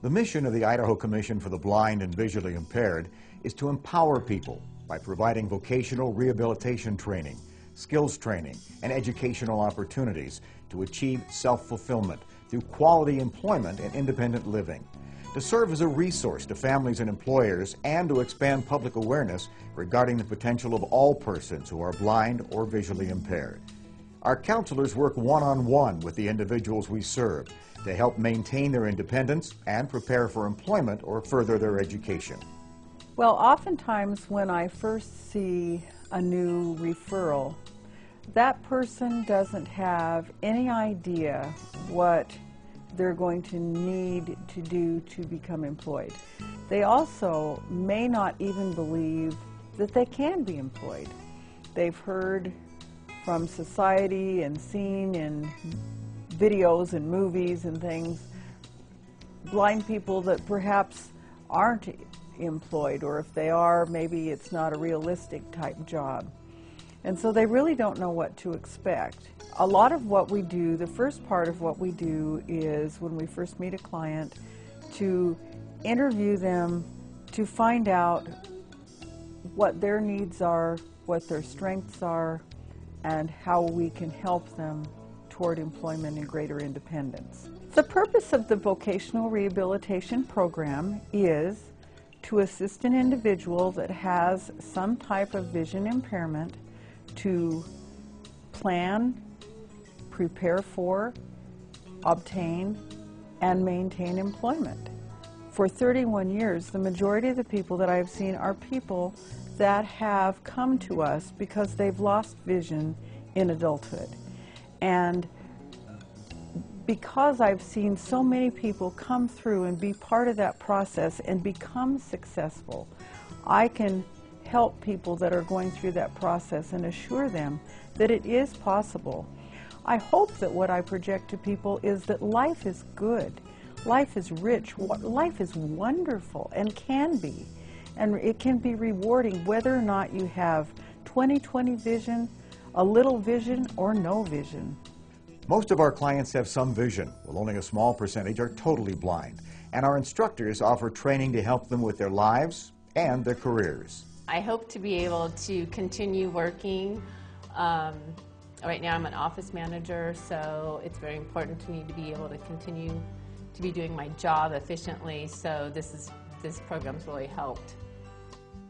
The mission of the Idaho Commission for the Blind and Visually Impaired is to empower people by providing vocational rehabilitation training, skills training, and educational opportunities to achieve self-fulfillment through quality employment and independent living, to serve as a resource to families and employers, and to expand public awareness regarding the potential of all persons who are blind or visually impaired. Our counselors work one-on-one with the individuals we serve to help maintain their independence and prepare for employment or further their education. Well, oftentimes when I first see a new referral, that person doesn't have any idea what they're going to need to do to become employed. They also may not even believe that they can be employed. They've heard from society and seen in videos and movies and things, blind people that perhaps aren't employed, or if they are, maybe it's not a realistic type job. And so they really don't know what to expect. A lot of what we do, the first part of what we do is when we first meet a client to interview them to find out what their needs are, what their strengths are, and how we can help them toward employment and greater independence. The purpose of the vocational rehabilitation program is to assist an individual that has some type of vision impairment to plan, prepare for, obtain, and maintain employment. For 31 years, the majority of the people that I've seen are people that have come to us because they've lost vision in adulthood. And because I've seen so many people come through and be part of that process and become successful, I can help people that are going through that process and assure them that it is possible. I hope that what I project to people is that life is good, life is rich, life is wonderful and can be. And it can be rewarding whether or not you have 20/20 vision, a little vision, or no vision. Most of our clients have some vision, while only a small percentage are totally blind, and our instructors offer training to help them with their lives and their careers. I hope to be able to continue working. Right now I'm an office manager, so it's very important to me to be able to continue to be doing my job efficiently, so this program's really helped.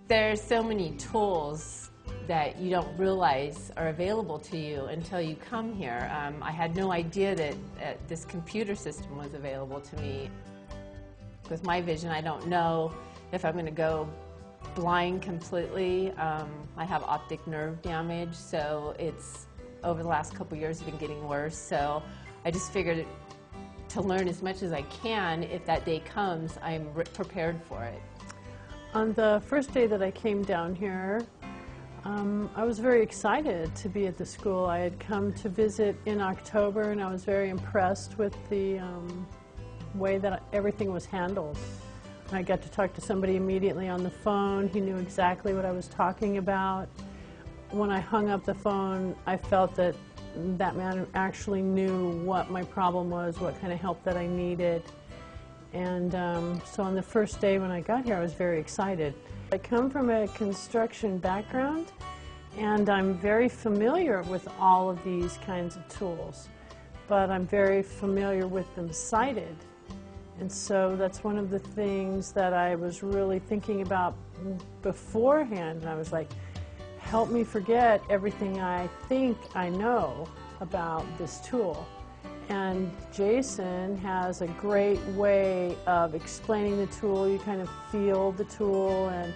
There's so many tools that you don't realize are available to you until you come here. I had no idea that this computer system was available to me. With my vision, I don't know if I'm going to go blind completely. I have optic nerve damage, so it's over the last couple years it's been getting worse. So I just figured to learn as much as I can. If that day comes, I'm prepared for it. On the first day that I came down here, I was very excited to be at the school. I had come to visit in October, and I was very impressed with the way that everything was handled. I got to talk to somebody immediately on the phone. He knew exactly what I was talking about. When I hung up the phone, I felt that that man actually knew what my problem was, what kind of help that I needed. And so on the first day when I got here, I was very excited. I come from a construction background, and I'm very familiar with all of these kinds of tools, but I'm very familiar with them sighted. And so that's one of the things that I was really thinking about beforehand. And I was like, help me forget everything I think I know about this tool. And Jason has a great way of explaining the tool. You kind of feel the tool and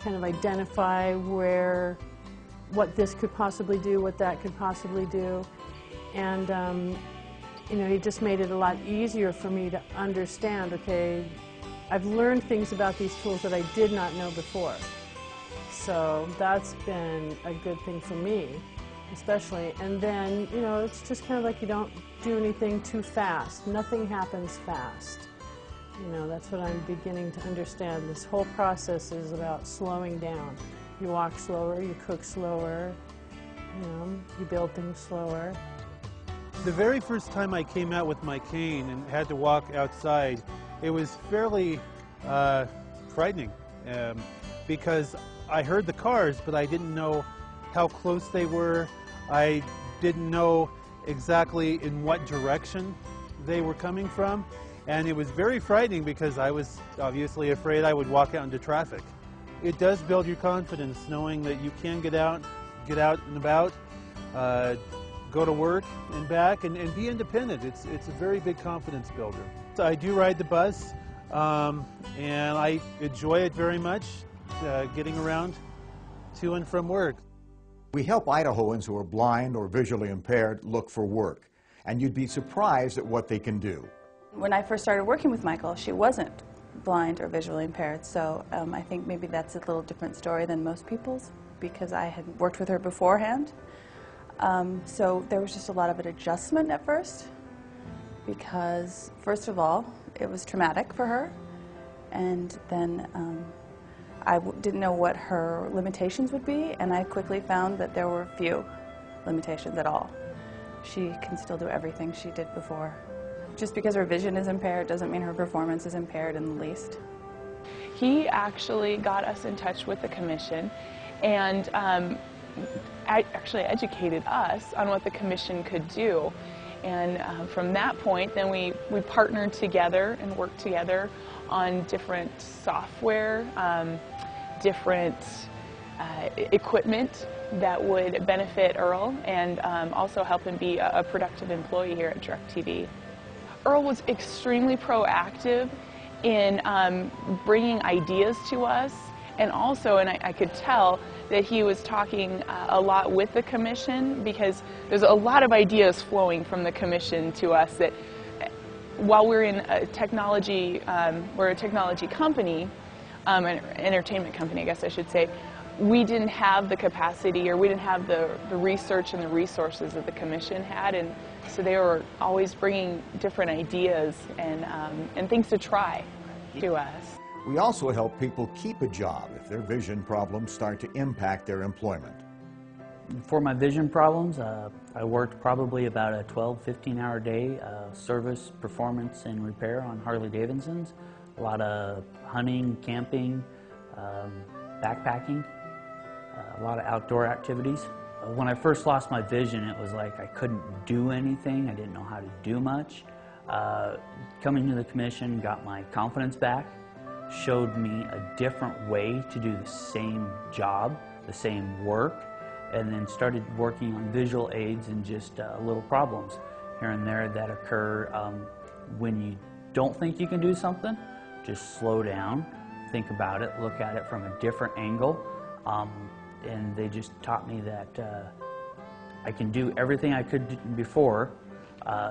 kind of identify what this could possibly do, what that could possibly do. And you know, he just made it a lot easier for me to understand, okay, I've learned things about these tools that I did not know before. So that's been a good thing for me, especially. And then, you know, it's just kind of like you don't do anything too fast. Nothing happens fast. You know, that's what I'm beginning to understand. This whole process is about slowing down. You walk slower, you cook slower, you know, you build things slower. The very first time I came out with my cane and had to walk outside, It was fairly frightening because I heard the cars, but I didn't know how close they were. I didn't know exactly in what direction they were coming from, and it was very frightening because I was obviously afraid I would walk out into traffic. It does build your confidence knowing that you can get out and about, go to work and back, and be independent. It's a very big confidence builder. So I do ride the bus, and I enjoy it very much, getting around to and from work. We help Idahoans who are blind or visually impaired look for work, and you'd be surprised at what they can do. When I first started working with Michael, she wasn't blind or visually impaired, so I think maybe that's a little different story than most people's, because I had worked with her beforehand. So there was just a lot of an adjustment at first, because first of all, it was traumatic for her, and then I didn't know what her limitations would be, and I quickly found that there were few limitations at all. She can still do everything she did before. Just because her vision is impaired doesn't mean her performance is impaired in the least. He actually got us in touch with the commission and actually educated us on what the commission could do. And from that point, then we partnered together and worked together on different software, different equipment that would benefit Earl and also help him be a productive employee here at DirecTV. Earl was extremely proactive in bringing ideas to us, and also, and I could tell that he was talking a lot with the commission, because there's a lot of ideas flowing from the commission to us that while we're in a technology, we're a technology company, an entertainment company I guess I should say, we didn't have the capacity, or we didn't have the research and the resources that the commission had, and so they were always bringing different ideas and things to try to us. We also help people keep a job if their vision problems start to impact their employment. For my vision problems, I worked probably about a 12-15 hour day, service, performance, and repair on Harley Davidsons. A lot of hunting, camping, backpacking, a lot of outdoor activities. When I first lost my vision, it was like I couldn't do anything. I didn't know how to do much. Coming to the commission got my confidence back, showed me a different way to do the same job, the same work, and then started working on visual aids and just little problems here and there that occur when you don't think you can do something. Just slow down, think about it, look at it from a different angle, and they just taught me that I can do everything I could before,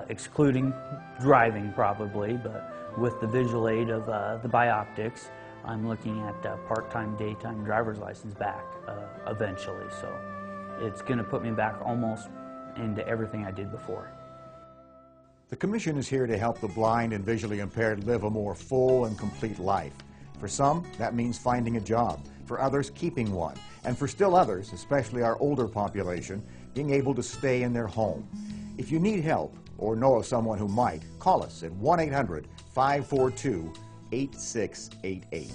excluding driving probably, but with the visual aid of the bioptics, I'm looking at part-time, daytime driver's license back eventually. So it's going to put me back almost into everything I did before. The Commission is here to help the blind and visually impaired live a more full and complete life. For some, that means finding a job. For others, keeping one. And for still others, especially our older population, being able to stay in their home. If you need help or know of someone who might, call us at 1-800-542-8688.